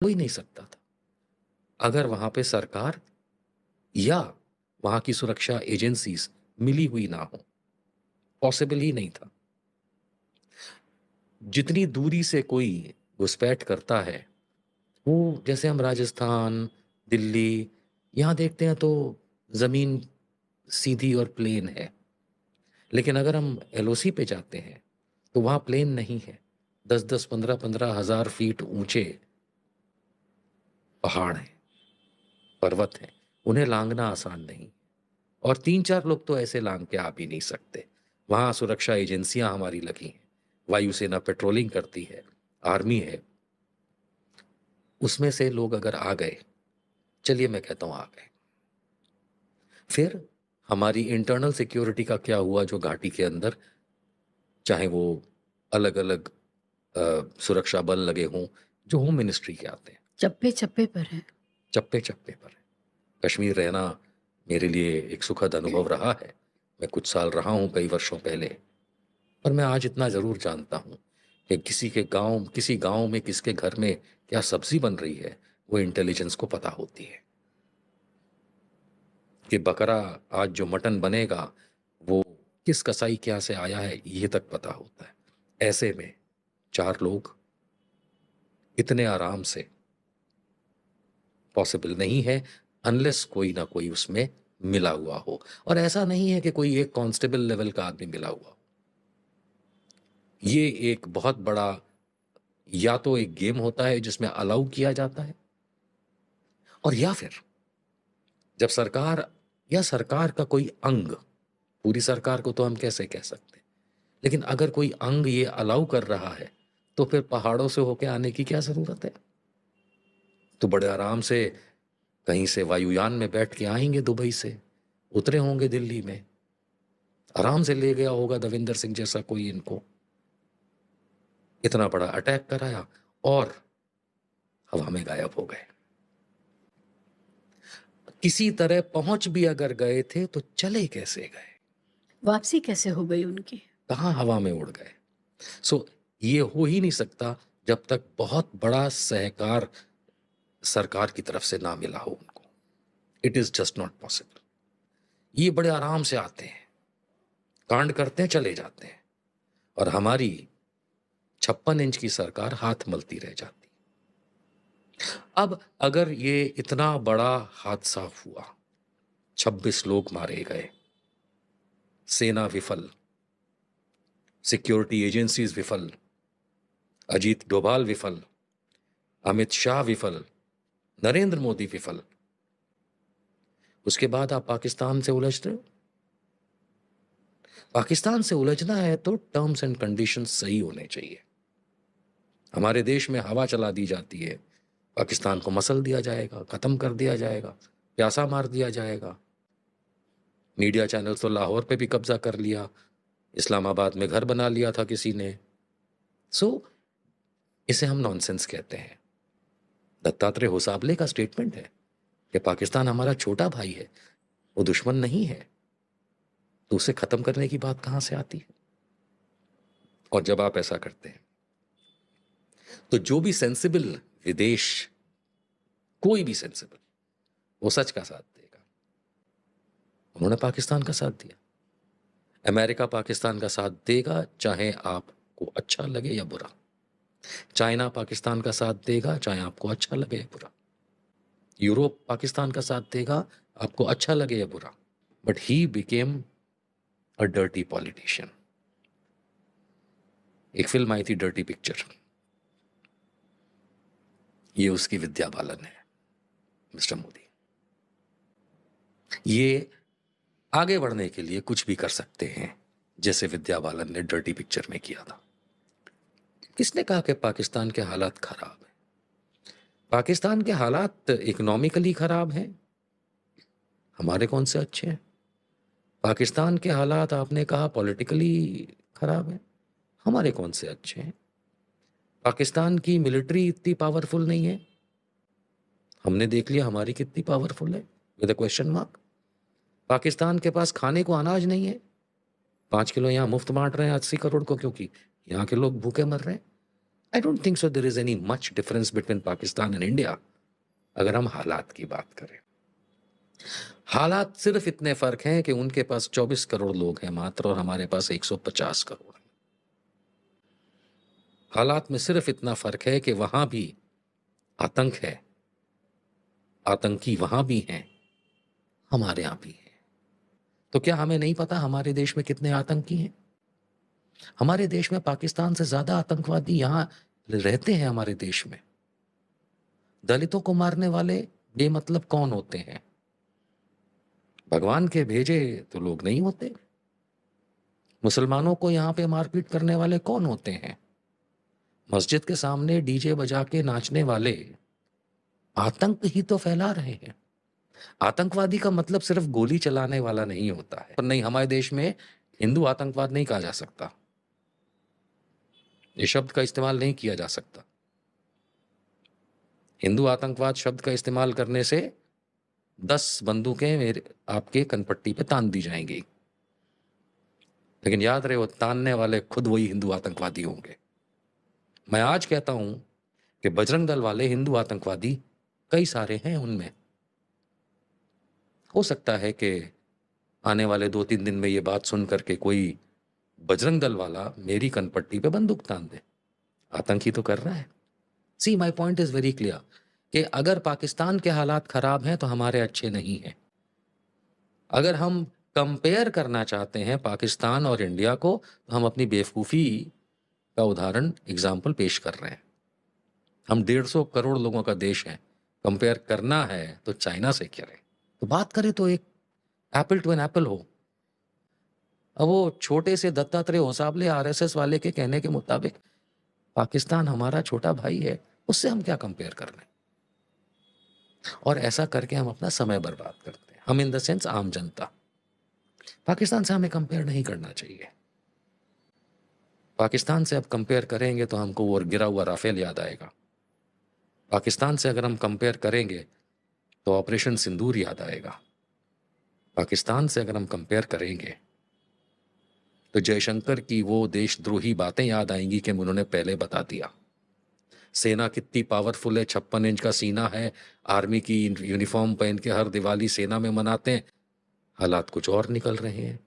हो ही नहीं सकता था अगर वहां पे सरकार या वहां की सुरक्षा एजेंसीज मिली हुई ना हो। पॉसिबल ही नहीं था। जितनी दूरी से कोई घुसपैठ करता है, वो जैसे हम राजस्थान, दिल्ली यहाँ देखते हैं तो जमीन सीधी और प्लेन है। लेकिन अगर हम एलओसी पे जाते हैं तो वहां प्लेन नहीं है। 10-10, 15-15 हजार फीट ऊंचे पहाड़ हैं, पर्वत हैं। उन्हें लांघना आसान नहीं। और 3-4 लोग तो ऐसे लांघ के आ भी नहीं सकते। वहां सुरक्षा एजेंसियां हमारी लगी हैं, वायुसेना पेट्रोलिंग करती है, आर्मी है। उसमें से लोग अगर आ गए, चलिए मैं कहता हूं आ गए, फिर हमारी इंटरनल सिक्योरिटी का क्या हुआ जो घाटी के अंदर, चाहे वो अलग अलग सुरक्षा बल लगे हों जो होम मिनिस्ट्री के आते हैं, चप्पे चप्पे पर है। चप्पे चप्पे पर है। कश्मीर रहना मेरे लिए एक सुखद अनुभव रहा है। मैं कुछ साल रहा हूं कई वर्षों पहले। पर मैं आज इतना जरूर जानता हूं कि किसी गांव में किसके घर में क्या सब्जी बन रही है, वो इंटेलिजेंस को पता होती है। कि बकरा आज जो मटन बनेगा वो किस कसाई के यहाँ से आया है, ये तक पता होता है। ऐसे में 4 लोग इतने आराम से पॉसिबल नहीं है, अनलेस कोई ना कोई उसमें मिला हुआ हो। और ऐसा नहीं है कि कोई एक कांस्टेबल लेवल का आदमी मिला हुआ हो। ये एक बहुत बड़ा, या तो एक गेम होता है जिसमें अलाउ किया जाता है, और या फिर जब सरकार या सरकार का कोई अंग, पूरी सरकार को तो हम कैसे कह सकते हैं, लेकिन अगर कोई अंग ये अलाउ कर रहा है तो फिर पहाड़ों से होके आने की क्या जरूरत है। तो बड़े आराम से कहीं से वायुयान में बैठ के आएंगे, दुबई से उतरे होंगे दिल्ली में, आराम से ले गया होगा दविंदर सिंह जैसा कोई इनको, इतना बड़ा अटैक कराया और हवा में गायब हो गए। किसी तरह पहुंच भी अगर गए थे तो चले कैसे गए, वापसी कैसे हो गई उनकी? कहां हवा में उड़ गए। सो ये हो ही नहीं सकता जब तक बहुत बड़ा सहकार सरकार की तरफ से ना मिला हो उनको। It is just not possible. ये बड़े आराम से आते हैं, कांड करते हैं, चले जाते हैं, और हमारी 56 इंच की सरकार हाथ मलती रह जाती। अब अगर ये इतना बड़ा हादसा हुआ, 26 लोग मारे गए, सेना विफल, सिक्योरिटी एजेंसीज विफल, अजीत डोभाल विफल, अमित शाह विफल, नरेंद्र मोदी विफल, उसके बाद आप पाकिस्तान से उलझ रहे हो। पाकिस्तान से उलझना है तो टर्म्स एंड कंडीशंस सही होने चाहिए। हमारे देश में हवा चला दी जाती है, पाकिस्तान को मसल दिया जाएगा, खत्म कर दिया जाएगा, प्यासा मार दिया जाएगा। मीडिया चैनल तो लाहौर पे भी कब्जा कर लिया, इस्लामाबाद में घर बना लिया था किसी ने। सो इसे हम नॉनसेंस कहते हैं। दत्तात्रेय होसाबले का स्टेटमेंट है कि पाकिस्तान हमारा छोटा भाई है, वो दुश्मन नहीं है। तो उसे खत्म करने की बात कहां से आती है। और जब आप ऐसा करते हैं तो जो भी सेंसिबल विदेश, कोई भी सेंसिबल, वो सच का साथ देगा। उन्होंने पाकिस्तान का साथ दिया। अमेरिका पाकिस्तान का साथ देगा, चाहे आपको अच्छा लगे या बुरा। चाइना पाकिस्तान का साथ देगा, चाहे आपको अच्छा लगे या बुरा। यूरोप पाकिस्तान का साथ देगा, आपको अच्छा लगे या बुरा। But he became a dirty politician. एक फिल्म आई थी डर्टी पिक्चर, ये उसकी विद्या बालन है, मिस्टर मोदी। ये आगे बढ़ने के लिए कुछ भी कर सकते हैं, जैसे विद्या बालन ने डर्टी पिक्चर में किया था। किसने कहा कि पाकिस्तान के हालात खराब हैं? पाकिस्तान के हालात इकोनॉमिकली खराब हैं, हमारे कौन से अच्छे हैं? पाकिस्तान के हालात आपने कहा पॉलिटिकली खराब है, हमारे कौन से अच्छे हैं? पाकिस्तान की मिलिट्री इतनी पावरफुल नहीं है, हमने देख लिया हमारी कितनी पावरफुल है, with a question mark. Pakistan के पास खाने को अनाज नहीं है, 5 किलो यहाँ मुफ्त बांट रहे हैं 80 करोड़ को, क्योंकि यहाँ के लोग भूखे मर रहे हैं। I don't think so there is any much difference between Pakistan and India, अगर हम हालात की बात करें। हालात सिर्फ इतने फ़र्क हैं कि उनके पास 24 करोड़ लोग हैं मात्र और हमारे पास 150 करोड़ हैं। हालात में सिर्फ इतना फ़र्क है कि वहाँ भी आतंक है, आतंकी वहाँ भी हैं, हमारे यहाँ भी हैं। तो क्या हमें नहीं पता हमारे देश में कितने आतंकी हैं? हमारे देश में पाकिस्तान से ज़्यादा आतंकवादी यहाँ रहते हैं हमारे देश में। दलितों को मारने वाले बेमतलब कौन होते हैं? भगवान के भेजे तो लोग नहीं होते। मुसलमानों को यहाँ पे मारपीट करने वाले कौन होते हैं? मस्जिद के सामने डीजे बजा के नाचने वाले आतंक ही तो फैला रहे हैं। आतंकवादी का मतलब सिर्फ गोली चलाने वाला नहीं होता है। पर नहीं, हमारे देश में हिंदू आतंकवाद नहीं कहा जा सकता। ये शब्द का इस्तेमाल नहीं किया जा सकता। हिंदू आतंकवाद शब्द का इस्तेमाल करने से 10 बंदूकें मेरे आपके कनपट्टी पे तान दी जाएंगी। लेकिन याद रहे, वो तानने वाले खुद वही हिंदू आतंकवादी होंगे। मैं आज कहता हूं कि बजरंग दल वाले हिंदू आतंकवादी कई सारे हैं उनमें। हो सकता है कि आने वाले 2-3 दिन में ये बात सुन करके कोई बजरंग दल वाला मेरी कनपट्टी पे बंदूक तान दे। आतंकी तो कर रहा है। See my point is very clear कि अगर पाकिस्तान के हालात खराब हैं तो हमारे अच्छे नहीं हैं। अगर हम कंपेयर करना चाहते हैं पाकिस्तान और इंडिया को, तो हम अपनी बेवकूफ़ी का उदाहरण एग्जाम्पल पेश कर रहे हैं। हम 150 करोड़ लोगों का देश है, कंपेयर करना है तो चाइना से करें। तो बात करें तो एक एप्पल टू एन एप्पल हो। अब वो छोटे से दत्तात्रेय होसाबले आरएसएस वाले के कहने के मुताबिक पाकिस्तान हमारा छोटा भाई है, उससे हम क्या कंपेयर कर रहे हैं? और ऐसा करके हम अपना समय बर्बाद करते हैं। हम इन द सेंस आम जनता। पाकिस्तान से हमें कंपेयर नहीं करना चाहिए। पाकिस्तान से अब कंपेयर करेंगे तो हमको वो गिरा हुआ राफेल याद आएगा। पाकिस्तान से अगर हम कंपेयर करेंगे तो ऑपरेशन सिंदूर याद आएगा। पाकिस्तान से अगर हम कंपेयर करेंगे तो जयशंकर की वो देशद्रोही बातें याद आएंगी कि उन्होंने पहले बता दिया। सेना कितनी पावरफुल है, 56 इंच का सीना है, आर्मी की यूनिफॉर्म पहन के हर दिवाली सेना में मनाते हैं। हालात कुछ और निकल रहे हैं।